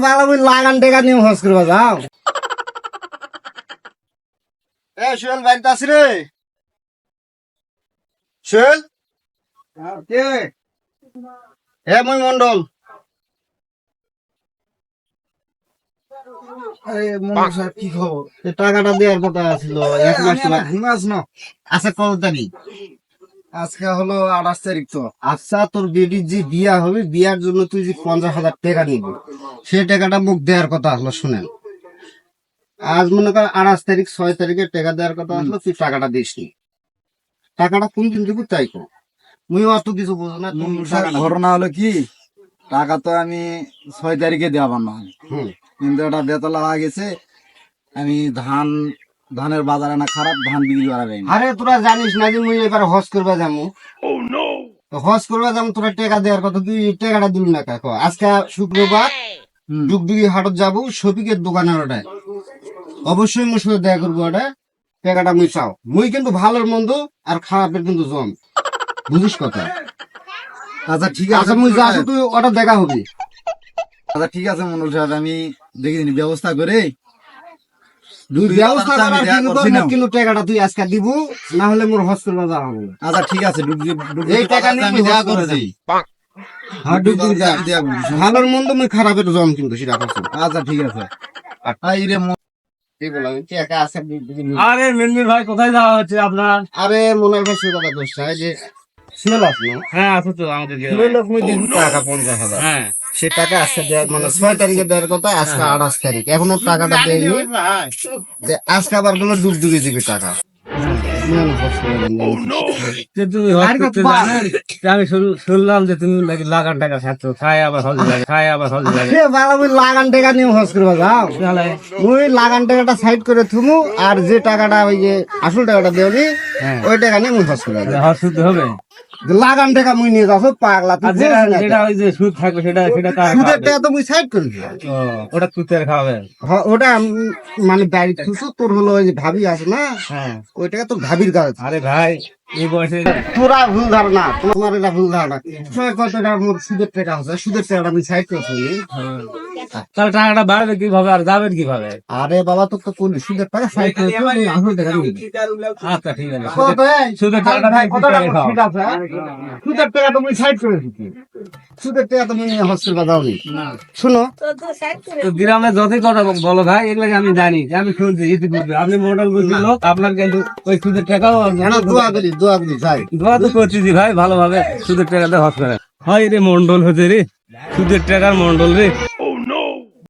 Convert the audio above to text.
ভালো বই লাগান টাকা নিয়ে হস করবা যাও। এ সোহেল বাড়িতে আছি রে। সোহেল কে? হে মই মন্ডল। আরে মন্ডল সাহেব কি খবর? এই টাকাটা দেওয়ার কথা ছিল এক মাস ঘুমাস না? আচ্ছা কত তারিখ? আজকে হলো 28 তারিখ তো। আচ্ছা তোর বেটির যে বিয়া হবে বিয়ার জন্য তুই যে 50,000 টাকা নিবি সেই টাকাটা মুখ দেওয়ার কথা আসলো। শুনেন, আজ মনে কর 28 তারিখ 6 তারিখে টাকা দেওয়ার কথা আসলো, তুই টাকাটা দিসনি। টাকাটা কোন দিন দিব তাই কো। মুই অত কিছু বুঝো না। তুমি মন্ডল সাহেব ঘটনা হলো কি, টাকা তো আমি 6 তারিখে দেওয়া না, কিন্তু ওটা বেতলা হয়ে গেছে। আমি ধানের বাজারে না খারাপ, ধান বিক্রি করা যায়নি। আরে তোরা জানিস না যে মুই এবার হজ করবা যাবো। হজ করবা যাবো, তোরা টাকা দেওয়ার কথা, তুই টাকাটা দিল না কাকো। আজকে শুক্রবার ডুগডুগি হাটত যাবো, শফিকের দোকানের ওটায় অবশ্যই মুর সাথে দেখা করবো। ওটা টাকাটা মুই চাও। মুই কিন্তু ভালোর মন্দ আর খারাপের কিন্তু জম, বুঝিস কথা। আচ্ছা ঠিক আচ্ছা আছে মুই যা তুই ওটা দেখা হবি। আচ্ছা ঠিক আছে মন্ডল সাহেব, আমি দেখি ব্যবস্থা করে তুই ব্যবস্থা আমি করার দেখা কিন্তু করছি না। কিন্তু টাকাটা তুই আজকে দিব, না হলে মোর হজ করবা যাওয়া হবে। আচ্ছা ঠিক আছে, এই টাকা নিয়ে আমি মুই দেখা হজ করে করে যাই। যাই। হ্যাঁ ডুগডুগি যা। আমি দেখা করছি। ভালোর মন্দ মুই খারাপের জম কিন্তু সেটা করছি। আচ্ছা ঠিক আছে। এই রে কি বললাম টাকা আছে ডুগডুগি নিয়ে। আরে মিনমিন ভাই কোথায় যাওয়া হচ্ছে আপনার? আরে মনের ভাই কথা করছে এই যে শুনল আপনি হ্যাঁ আছে তো আমাদের শুনল আপনি দিন টাকা 50,000। হ্যাঁ সে টাকা আজকে দেওয়ার মানে 6 তারিখে দেওয়ার কথা, আজকে 28 তারিখ, এখনো টাকাটা দেয়নি। যে আজকে আবার বললো ডুগডুগি দিবি টাকা। যে তুমি হজ করতে জানেন, যে আমি শুনলাম যে তুমি নাকি লাগান টাকা খাচ্ছ, খাই আবার হজ লাগে। লাগান টাকা নিয়ে হজ করবা যাও। ওই লাগান টাকাটা সাইড করে থুমু, আর যে টাকাটা ওই যে আসল টাকাটা দেওনি ওই টাকা নিয়ে মুই হজ করবা যাও। হজ শুনতে হবে। লাগান টাকা মুই নিয়ে যাবো পাগলা, তুই আর বুঝিস না যেটা তো। ওই যে সুদ থাকবে সেটা কার সুদের খাওয়াবে? টাকা তো মুই সাইড করে দিই। ও, ওটা তুতের খাওয়াবে। ওটা মানে বাড়ি খুশো তোর হলো ওই যে ভাবি আছে না, হ্যাঁ ওই টাকা তোর ভাবির কাজ। আরে ভাই এই বয়সে তোরা ভুল ধারণা, তোমার এটা ভুল ধারণা। কত টাকা মোর সুদের টাকা আছে, সুদের টাকাটা আমি সাইড করছি। তাহলে টাকাটা বাড়বে কিভাবে আর যাবেন কিভাবে? আরে বাবা তোর তো কোন সুদের টাকা সাইড করে আসল টাকা নিবি। আচ্ছা ঠিক আছে, কত এই? সুদের টাকাটা ভাই, তুমি কত ঠিক টাকা খাও। ঠিক আছে, হ্যাঁ? সুদের টাকা তুমি সাইড করে দিচ্ছি। সুদের টাকা তুমি হস্টেল দাওনি। শোনো, তো গ্রামে যতই কথা বলো ভাই, এগুলো আমি জানি, যে আমি শুনছি ইতিপূর্বে আপনি মডেল বুঝি লোক, আপনার কিন্তু ওই সুদের টাকাও দোয়া করি যাই। দোয়া তো করতেছি ভাই, ভালোভাবে সুদের টাকাতে হজ করে। হয় রে মন্ডল হচ্ছে রে, সুদের টাকার মন্ডল রে।